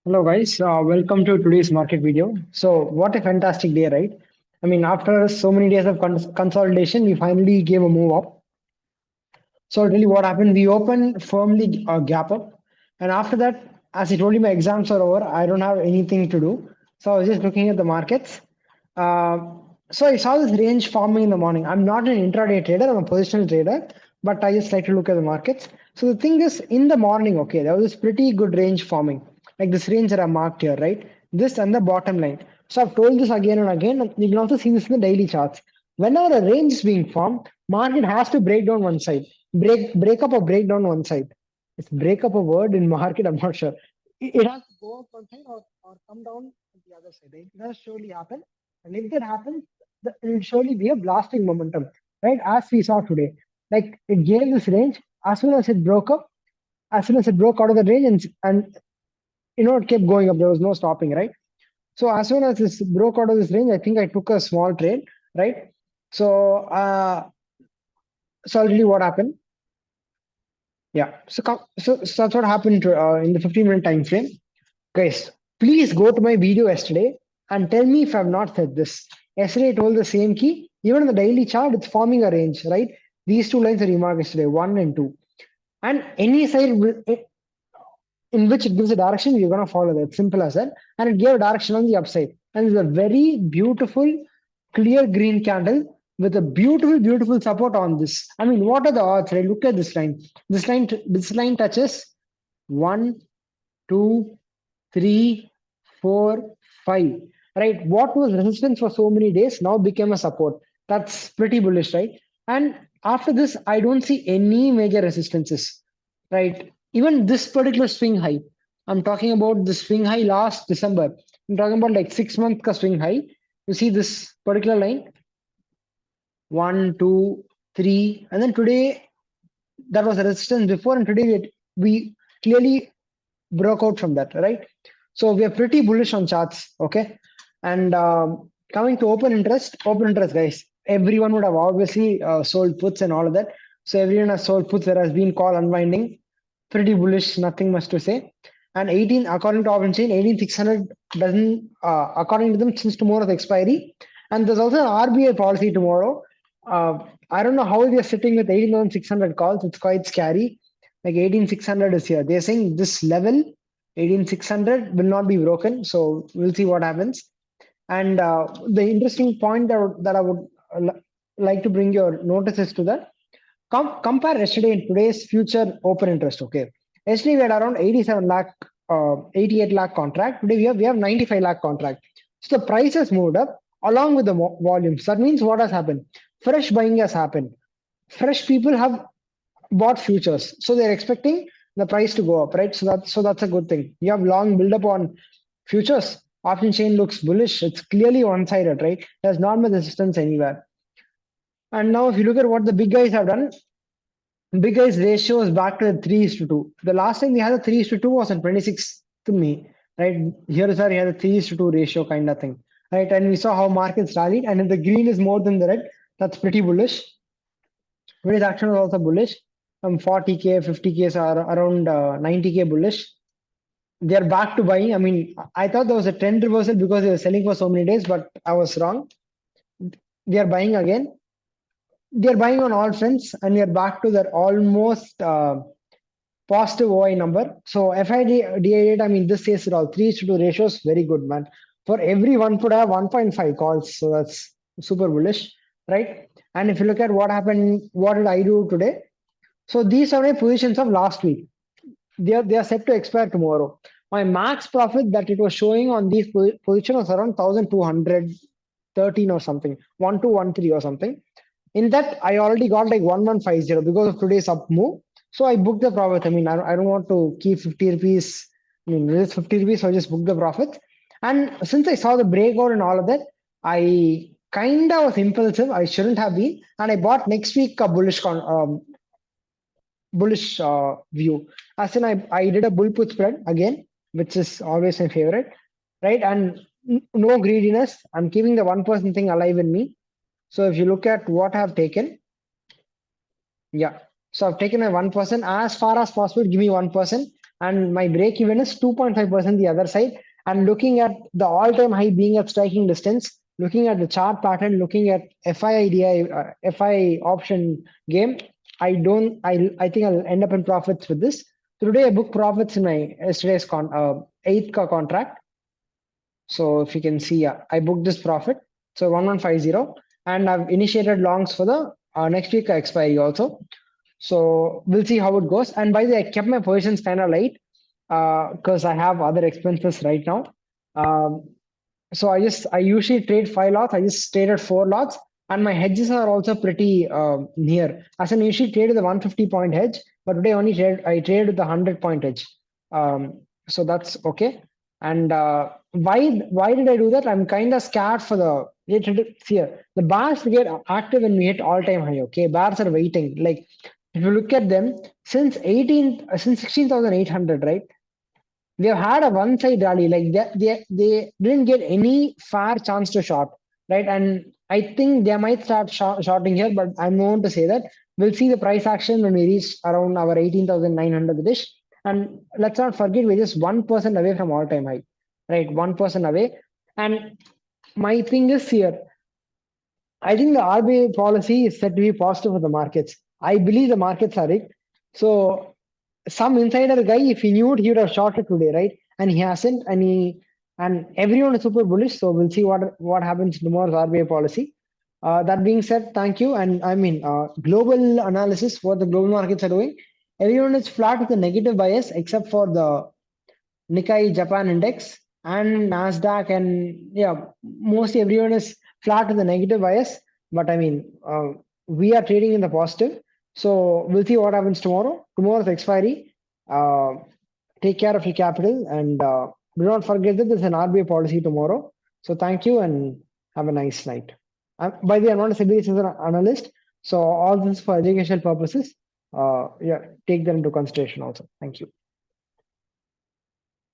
Hello guys, welcome to today's market video. So what a fantastic day, right? I mean, after so many days of consolidation, we finally gave a move up. So I'll tell you what happened. We opened firmly gap up, and after that, as I told you, my exams are over. I don't have anything to do, so I was just looking at the markets. Uh, so I saw this range forming in the morning. I'm not an intraday trader. I'm a positional trader, but I just like to look at the markets. So the thing is, in the morning, okay, there was this pretty good range forming, like this range that I marked here, right? This and the bottom line. So I've told this again and again. You can also see this in the daily charts. Whenever a range is being formed, market has to break down one side, break up or break down one side. It's break up a word in market. I'm not sure. It has to go up one side or come down to the other side. Right? It has to surely happen. And if that happens, it will surely be a blasting momentum, right? As we saw today, like it gave this range. As soon as it broke up, as soon as it broke out of the range, and it kept going up. There was no stopping, right? So as soon as this broke out of this range, I think I took a small trade, right? So so I'll tell you what happened. Yeah. So that's what happened in the 15-minute time frame. Guys, please go to my video yesterday and tell me if I've not said this. Yesterday I told the same key. Even in the daily chart, it's forming a range, right? These two lines are remarked yesterday, 1 and 2. And any side in which it gives a direction, you're gonna follow that. Simple as that. And it gave a direction on the upside. And it's a very beautiful, clear green candle with a beautiful support on this. I mean, what are the odds? Right? Look at this line. This line touches 1, 2, 3, 4, 5. Right? What was resistance for so many days now became a support. That's pretty bullish, right? And after this, I don't see any major resistances, right? Even this particular swing high, I'm talking about the swing high last December. I'm talking about like 6 month ka swing high. You see this particular line, 1, 2, 3, and then today that was a resistance before, and today we clearly broke out from that, right? So we are pretty bullish on charts, okay? And coming to open interest, guys. Everyone would have obviously sold puts and all of that. So everyone has sold puts. There has been call unwinding. Pretty bullish, nothing much to say. And 18, according to Option Chain, 18600 doesn't, according to them, since tomorrow's expiry. And there's also an RBI policy tomorrow. I don't know how they're sitting with 18,600 calls. It's quite scary. Like 18600 is here. They're saying this level, 18600, will not be broken. So we'll see what happens. And the interesting point that I would like to bring your notices to that. Compare yesterday and today's future open interest. Okay, yesterday we had around 87 lakh, 88 lakh contract. Today we have 95 lakh contract. So the price has moved up along with the volumes. That means what has happened? Fresh buying has happened. Fresh people have bought futures, so they're expecting the price to go up, right? So that's a good thing. You have long build up on futures. Option chain looks bullish. It's clearly one-sided, right? There's not much resistance anywhere. And now if you look at what the big guys have done, big guys ratio is back to the 3:2. The last time we had a 3:2 was on 26th to May, right? Here is where we had a 3:2 ratio kind of thing, right? And we saw how markets rallied. And if the green is more than the red, that's pretty bullish. Today's action was also bullish. 40K, 50K are around 90K bullish. They're back to buying. I mean, I thought there was a trend reversal because they were selling for so many days, but I was wrong. They are buying again. They're buying on all fronts, and we are back to that almost positive OI number. So FID, I mean, this says it all. 3:2 ratios, very good, man. For every one could have 1.5 calls. So that's super bullish, right? And if you look at what happened, what did I do today? So these are my positions of last week. They are set to expire tomorrow. My max profit that it was showing on these positions was around 1,213 or something, 1213 or something. In that, I already got like 1150 because of today's up move. So I booked the profit. I mean, I don't want to keep 50 rupees. I mean, it's 50 rupees, so I just booked the profit. And since I saw the breakout and all of that, I kind of was impulsive. I shouldn't have been. And I bought next week a bullish view. As in, I did a bull put spread again, which is always my favorite, right? And no greediness. I'm keeping the 1% thing alive in me. So if you look at what I've taken, yeah. So I've taken a 1% as far as possible. Give me 1%. and my break even is 2.5% the other side. And looking at the all-time high being at striking distance, looking at the chart pattern, looking at FI option game, I think I'll end up in profits with this. So today I booked profits in my yesterday's 8th contract. So if you can see, I booked this profit. So 1150, and I've initiated longs for the next week expiry also. So we'll see how it goes. And by the way, I kept my positions kind of light because I have other expenses right now. So I usually trade 5 lots. I just traded 4 lots, and my hedges are also pretty near. As I usually trade with a 150-point hedge, but today I traded with a 100-point hedge. So that's okay. And why did I do that? I'm kind of scared for the here. The bars get active when we hit all-time high. Okay, bars are waiting. Like if you look at them since 16,800, right? We have had a one-side rally. Like they didn't get any fair chance to short, right? And I think they might start shorting here, but I'm going to say that we'll see the price action when we reach around our 18,900 dish. And let's not forget, we're just 1% away from all-time high, right? 1% away. And my thing is here, I think the RBI policy is said to be positive for the markets. I believe the markets are rigged. So some insider guy, if he knew it, he would have shorted today, right? And he hasn't, and everyone is super bullish. So we'll see what happens tomorrow's RBI policy. That being said, thank you. And I mean, global analysis, what the global markets are doing. Everyone is flat with a negative bias except for the Nikkei Japan Index and Nasdaq, and yeah, mostly everyone is flat with a negative bias. But I mean, we are trading in the positive. So we'll see what happens tomorrow. Tomorrow's expiry. Take care of your capital, and do not forget that there's an RBI policy tomorrow. So thank you and have a nice night. By the way, I'm not a SEBI analyst, so all this for educational purposes. Yeah, take them into consideration also. Thank you.